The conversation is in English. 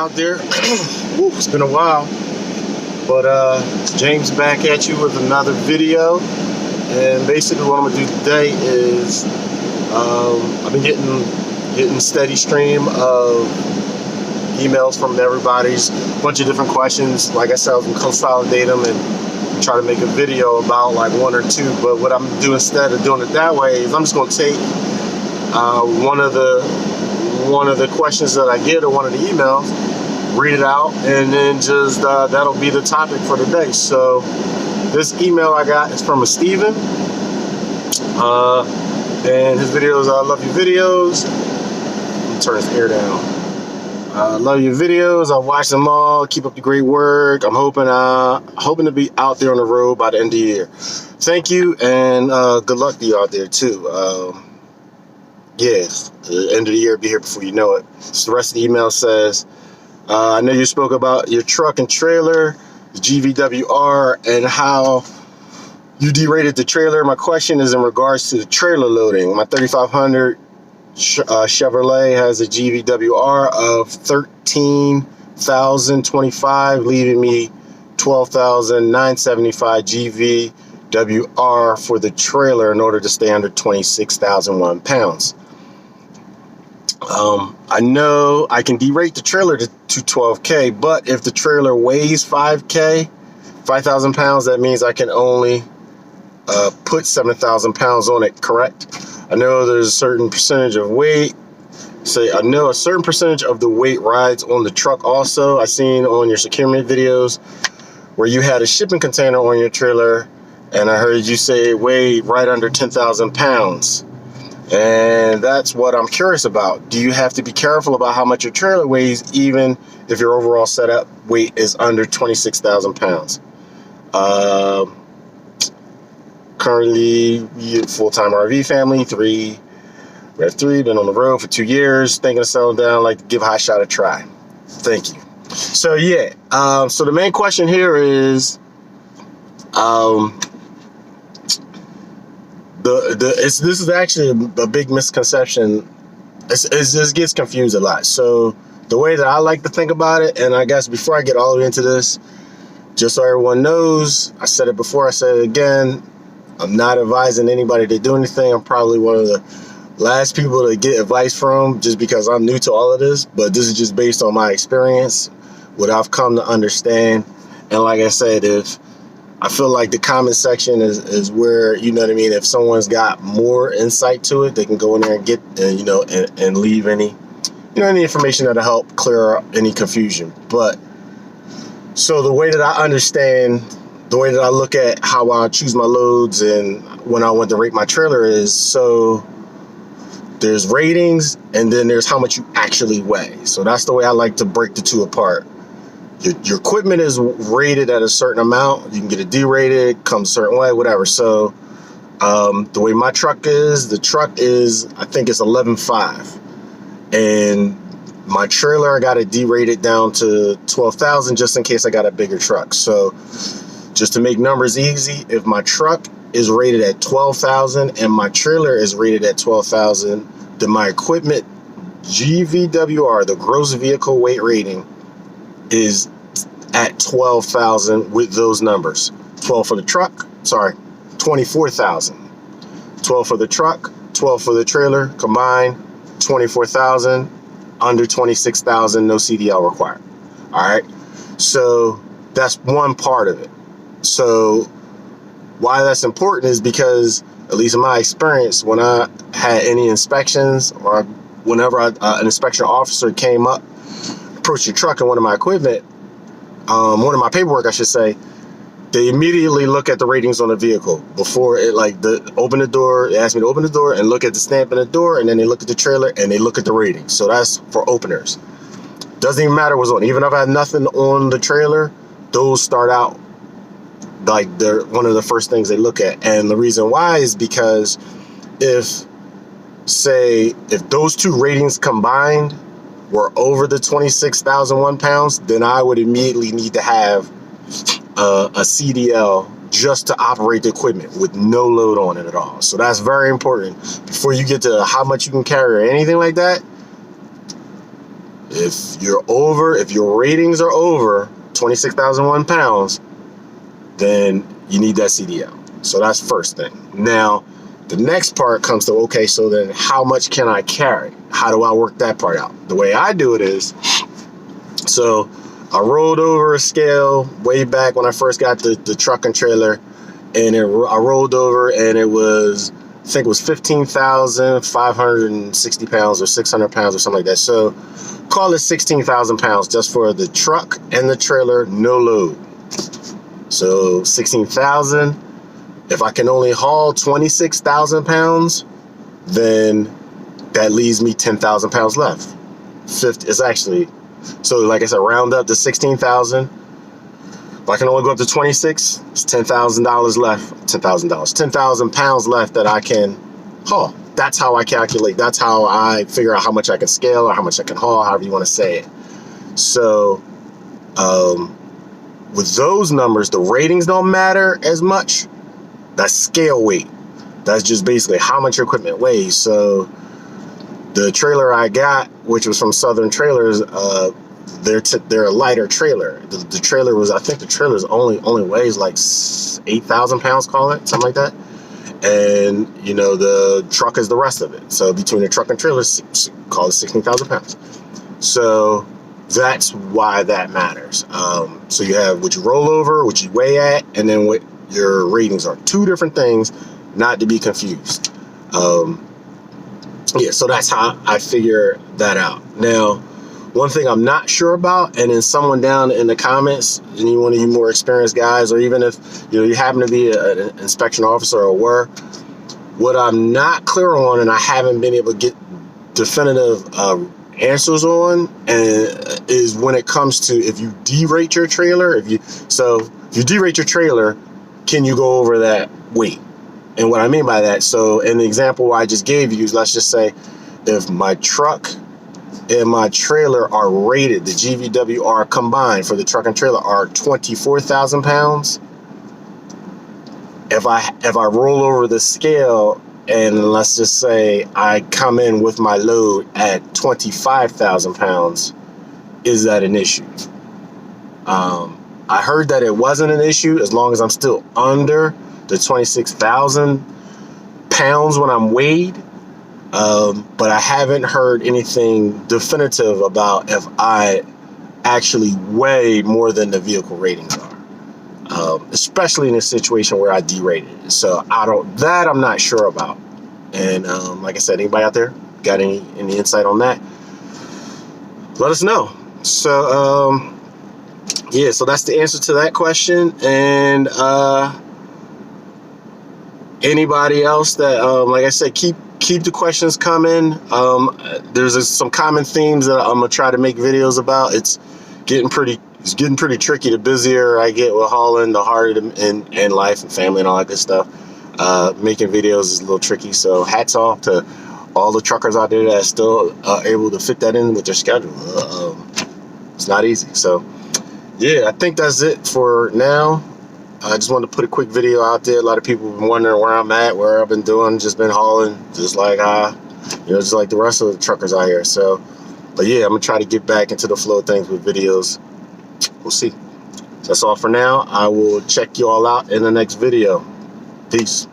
out there. Woo, it's been a while, but James back at you with another video. And basically what I'm gonna do today is I've been getting steady stream of emails from everybody's bunch of different questions. Like I said, I was gonna consolidate them and try to make a video about like one or two. But what I'm doing instead of doing it that way is I'm just gonna take one of the questions that I get or one of the emails, read it out, and then just that'll be the topic for today. So this email I got is from a Steven, and his videos, I love your videos. Let me turn this air down. I love your videos. I watch them all. Keep up the great work. I'm hoping to be out there on the road by the end of the year. Thank you, and good luck to you out there too. Yeah, the end of the year, be here before you know it. So the rest of the email says, I know you spoke about your truck and trailer, the GVWR, and how you derated the trailer. My question is in regards to the trailer loading. My 3500 Chevrolet has a GVWR of 13,025, leaving me 12,975 GVWR for the trailer in order to stay under 26,001 pounds. I know I can derate the trailer to 12K, but if the trailer weighs 5,000 pounds, that means I can only put 7,000 pounds on it, correct? I know there's a certain percentage of weight. I know a certain percentage of the weight rides on the truck also. I seen on your securement videos where you had a shipping container on your trailer, and I heard you say it weighed right under 10,000 pounds. And that's what I'm curious about. Do you have to be careful about how much your trailer weighs, even if your overall setup weight is under 26,000 pounds? Currently, full-time RV family, we have three, been on the road for 2 years, thinking of settling down, like to give Hotshot a try. Thank you. So yeah, so the main question here is, this is actually a big misconception. This gets confused a lot. So the way that I like to think about it, and I guess before I get all the way into this, just so everyone knows, I said it before, I said it again, I'm not advising anybody to do anything. I'm probably one of the last people to get advice from, just because I'm new to all of this, but this is just based on my experience, what I've come to understand. And like I said, if I feel like the comment section is where, you know what I mean, if someone's got more insight to it, they can go in there and get, and leave any information that'll help clear up any confusion. But so the way that I understand, the way that I look at how I choose my loads and when I want to rate my trailer is, so there's ratings and then there's how much you actually weigh. So that's the way I like to break the two apart. Your equipment is rated at a certain amount. You can get it derated, comes a certain way, whatever. So the way my truck is, the truck is, I think it's 11.5. And my trailer, I got it derated down to 12,000 just in case I got a bigger truck. So just to make numbers easy, if my truck is rated at 12,000 and my trailer is rated at 12,000, then my equipment GVWR, the gross vehicle weight rating, is at 12,000 with those numbers. 12 for the truck, 24,000. 12 for the truck, 12 for the trailer, combined 24,000, under 26,000, no CDL required. All right, so that's one part of it. So why that's important is because, at least in my experience, when I had any inspections or whenever an inspection officer came up, approached your truck and one of my equipment, one of my paperwork, I should say, they immediately look at the ratings on the vehicle before it, open the door. They asked me to open the door and look at the stamp in the door, and then they look at the trailer and they look at the ratings. So that's for openers. Doesn't even matter what's on. Even if I have nothing on the trailer, those start out like they're one of the first things they look at. And the reason why is because if those two ratings combined were over the 26,001 pounds, then I would immediately need to have a CDL just to operate the equipment with no load on it at all. So that's very important. Before you get to how much you can carry or anything like that, If your ratings are over 26,001 pounds, then you need that CDL. So that's first thing. Now, the next part comes to, okay, so then how much can I carry? How do I work that part out? The way I do it is, so I rolled over a scale way back when I first got the truck and trailer, and I rolled over and it was, I think it was 15,560 pounds or 600 pounds or something like that. So call it 16,000 pounds just for the truck and the trailer, no load. So 16,000. If I can only haul 26,000 pounds, then that leaves me 10,000 pounds left. 50 is actually, so like I said, round up to 16,000. If I can only go up to 26, it's $10,000 left. 10,000 pounds left that I can haul. That's how I calculate. That's how I figure out how much I can scale or how much I can haul, however you want to say it. So, with those numbers, the ratings don't matter as much. That's scale weight. That's just basically how much your equipment weighs. So the trailer I got, which was from Southern Trailers, they're a lighter trailer. The trailer was, I think the trailer's only weighs like 8,000 pounds, call it, something like that. And, you know, the truck is the rest of it. So between the truck and trailer, call it 16,000 pounds. So that's why that matters. So you have what you roll over, what you weigh at, and then what your ratings are. Two different things, not to be confused. Yeah, so that's how I figure that out. Now, one thing I'm not sure about, and then someone down in the comments, any one of you more experienced guys, or even if you happen to be an inspection officer or were, what I'm not clear on, and I haven't been able to get definitive answers on, and is when it comes to if you derate your trailer. If you derate your trailer, can you go over that weight? And what I mean by that, so in the example I just gave you, let's just say if my truck and my trailer are rated, the GVWR combined for the truck and trailer are 24,000 pounds. If I roll over the scale and let's just say I come in with my load at 25,000 pounds, is that an issue? I heard that it wasn't an issue as long as I'm still under the 26,000 pounds when I'm weighed. But I haven't heard anything definitive about if I actually weigh more than the vehicle ratings are, especially in a situation where I derated it. So I'm not sure about. And like I said, anybody out there got any insight on that? Let us know. So yeah, so that's the answer to that question. And anybody else that like I said, keep the questions coming. There's some common themes that I'm gonna try to make videos about. It's getting pretty tricky. The busier I get with hauling, the harder in life and family and all that good stuff. Making videos is a little tricky. So hats off to all the truckers out there that are still able to fit that in with their schedule. It's not easy. So yeah, I think that's it for now. I just wanted to put a quick video out there. A lot of people have been wondering where I'm at, where I've been doing, just been hauling, just like just like the rest of the truckers out here. So, but yeah, I'm gonna try to get back into the flow of things with videos. We'll see. That's all for now. I will check you all out in the next video. Peace.